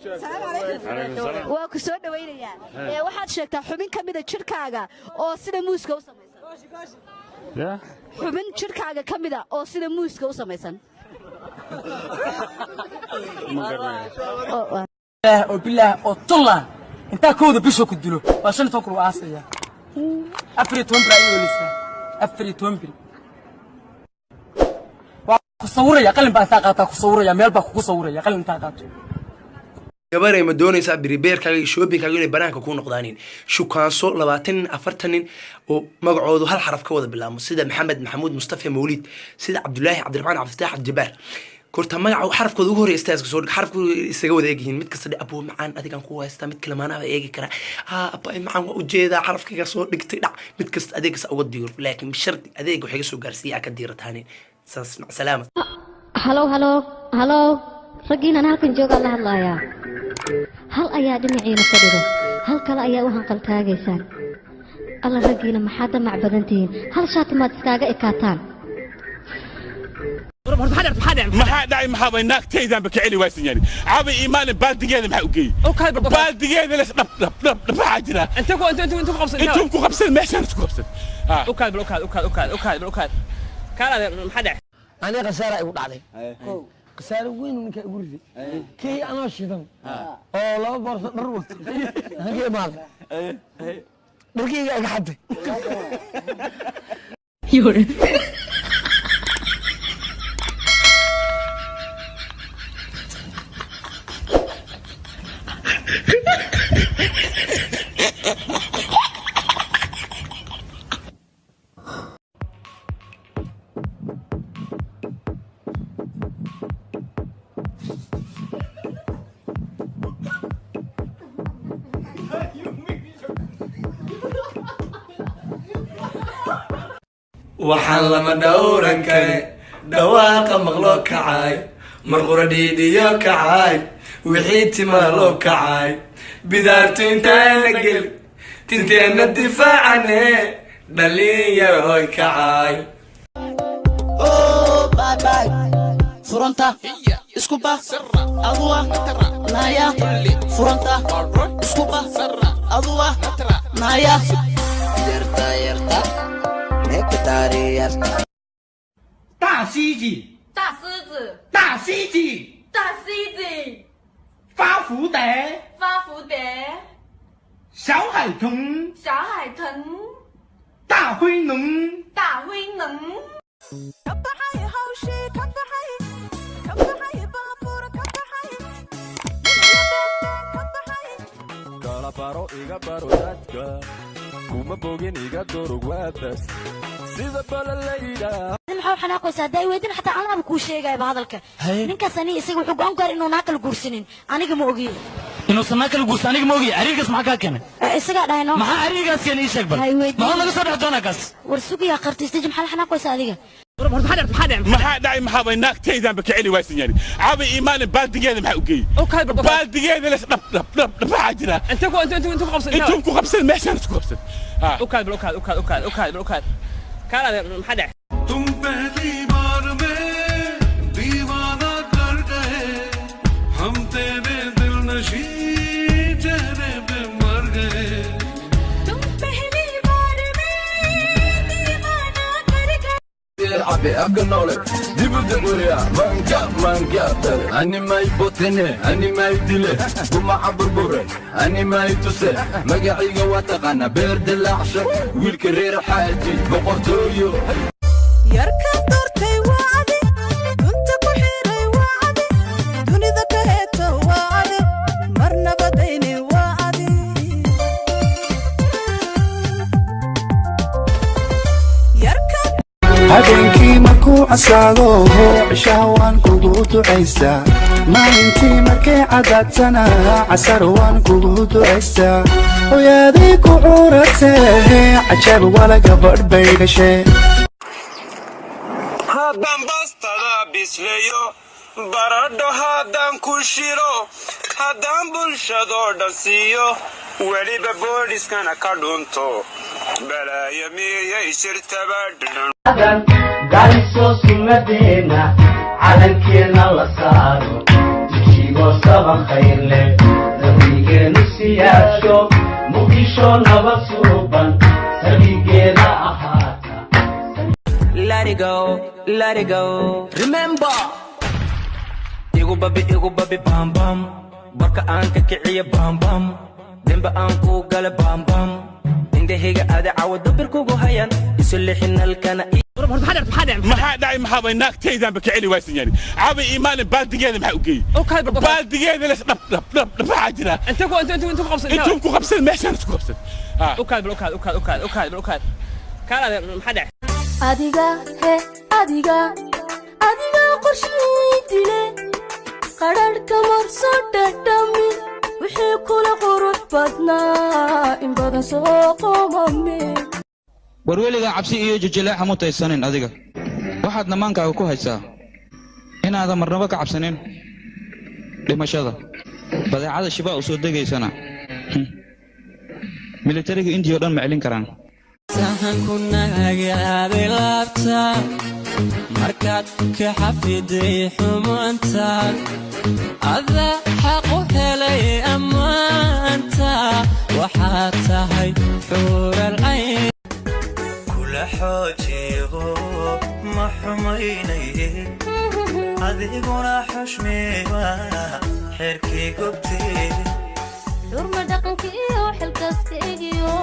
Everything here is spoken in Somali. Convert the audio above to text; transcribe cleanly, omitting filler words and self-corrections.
السلام عليكم waa ku soo dhaweynaya waxaad sheegtaa xubin kamida jirkaaga oo sida muuska u samaysan xubin jirkaaga kamida oo sida muuska u samaysan oo billah oo tulla inta kooda bisho ku dilo waa shan toon ku aasaya afri tombra iyo lisa afri tombri waa ku sawiraya qalin baa inta qaata ku sawiraya meel baa ku sawiraya qalin inta qaato gabaray ma doonaysaa biribeerkaaga iyo shoppingkaaga inay banaanka ku noqdaanin shukaanso 20 40 oo magacoodu hal xaraf ka wada bilaabo sida maxamed maxamuud mustafa mawlid sida cabdullaahi cabdiraxmaan cabdifataah jabaar korta magaca xarafkooda ugu horeeyay istaaska soo xarafku isaga wada eegyihiin mid kasta abuu macaan adigan ku haysta mid kale maana eegi kara abay macaan waa u jeeda xarafkiga soo dhigtay dhac mid kasta adeegis uga diiro laakiin shardi adeeg waxa soo gaarsiiyaa ka diirataaneen saas salaam halo ragiina halkan jooga la hadlayaa hal ayaa dhinaciina fadhido hal kale ayaa u hanqal taagaysaan alla ragiina maxaa damac badantiin hal shaati maad iskaaga ekaataan maxaa dhacay maxaa bay naagtaydan ba kicili waysan yani caabi iimaan baaldigeeda maxaa u geeyay baaldigeeda la dhab jira inta ku qabsan meeshaan isku qabsan ukaad kaala maxaa dhacay aniga qasaara igu dhacday قسالة وين منك أقولي كي أنا شيطان لا برضه نروح هنجي مال دقيقة حد يوري waxaan lama dhowran kare dhawaaqa maqlo kacay marqura dhiidhiyo kacay wixii tima loo kacay bidaartu intaana gel tinteena difaacane dhalinyaroy kacay furanta isku ba adwa naya furanta isku ba adwa naya yarta大西子，大狮子，大西子，大狮子，发福袋，发福袋，小海豚，小海豚，大灰龙，大灰龙。baro iga baro dadka kuma bogin iga durug waabas sida balaleyda maxaa xanaaqaysaa daaweydin xataa aan ku sheegay hadalka ninkaas ani isaga wuxuu go'aan gaar inuu naaqal guursanin aniga ma ogiyo inuu sanaakal guursan aniga ma ogiyo arigas maxaa ka keenay isaga dhayno maxaa arigas keenay sheeg bal ma laga soo dhaxdoona kaas war sugiya qartistay maxaa xanaaqaysaa adiga maxaa dhacay maxaa bay naagtaydan ba kicili waysan yani caabi iimaan baaldigeeda maxaa u geeyay baaldigeeda la dhab jira inta ku qabsan meeshaan isku qabsan ukaad kaala maxaa dhacay तुम पहली बार में दीवाना कर गए हम तेरे दिल नशी चेहरे पे मर गए तुम पहली बार में दीवाना कर गए العبي أقنولك دبو دبوريا مانجا أني ما يبوتني أني ما يدلي وما عبربوري أني ما يتوسي مقعي قواتقنا بيرد العشر والكرير حاجي بقرتويو يركب دورتي وعدي كنت بحيري وعدي دوني ذكيت وعدي مرنا بديني وعدي يركب habeenkii markuu casaado cishaha waan kugu ducaysaa maalintii markay cadaadtana casar waan kugu ducaysaa hooyadii ku curatee cajab wala gabadh bay dhashee haddaan bastada bisleeyo baradho haddaan ku shiro haddaan bulshadoo dhan siiyo weliba booliskana ka dhunto balaayo miyay shirtaba dariso sumadeena calankeena la saaro وجيبو سبا خير له سبيكي نسياشو مقيشو نبصوبا سبيكي لا أحاتا Let it go, let it go. Remember, igu babi bam bam. Barka anka kiciya bam bam. Demba anku gala bam bam. Indahayga aada cawada birkugu hayan. Isulixin halkana. maxaa dhacay maxaa bay naagtaydan ba kicili waysan yani caabi iimaan baaldigeeda maxaa u geeyay baaldigeeda la dhab jira intuu ku qabsan meeshaan isku qabsan adiga qorshii dile qararhka marso dhadhami wixii kula qurux badnaa in badan soo qomame war weligaa cabsi iyo jijilaaxa mutaysanin adiga waxaad namaankaaga ku haysaa inaadan marnaba ka cabsanin dhimashada badeecada shibaa u soo degaysana militariga indiya oo dhan ma celin karaan sahanku nagaaday laabta markaad ka xafiday xumaanta adaa xaq u helay ammaanta waxaad tahay xuural cayn xojigo ma xumaynaye adiguna xushmeeya xerkii gobtee dhurma dhaqankiiyo xilkastaygiyo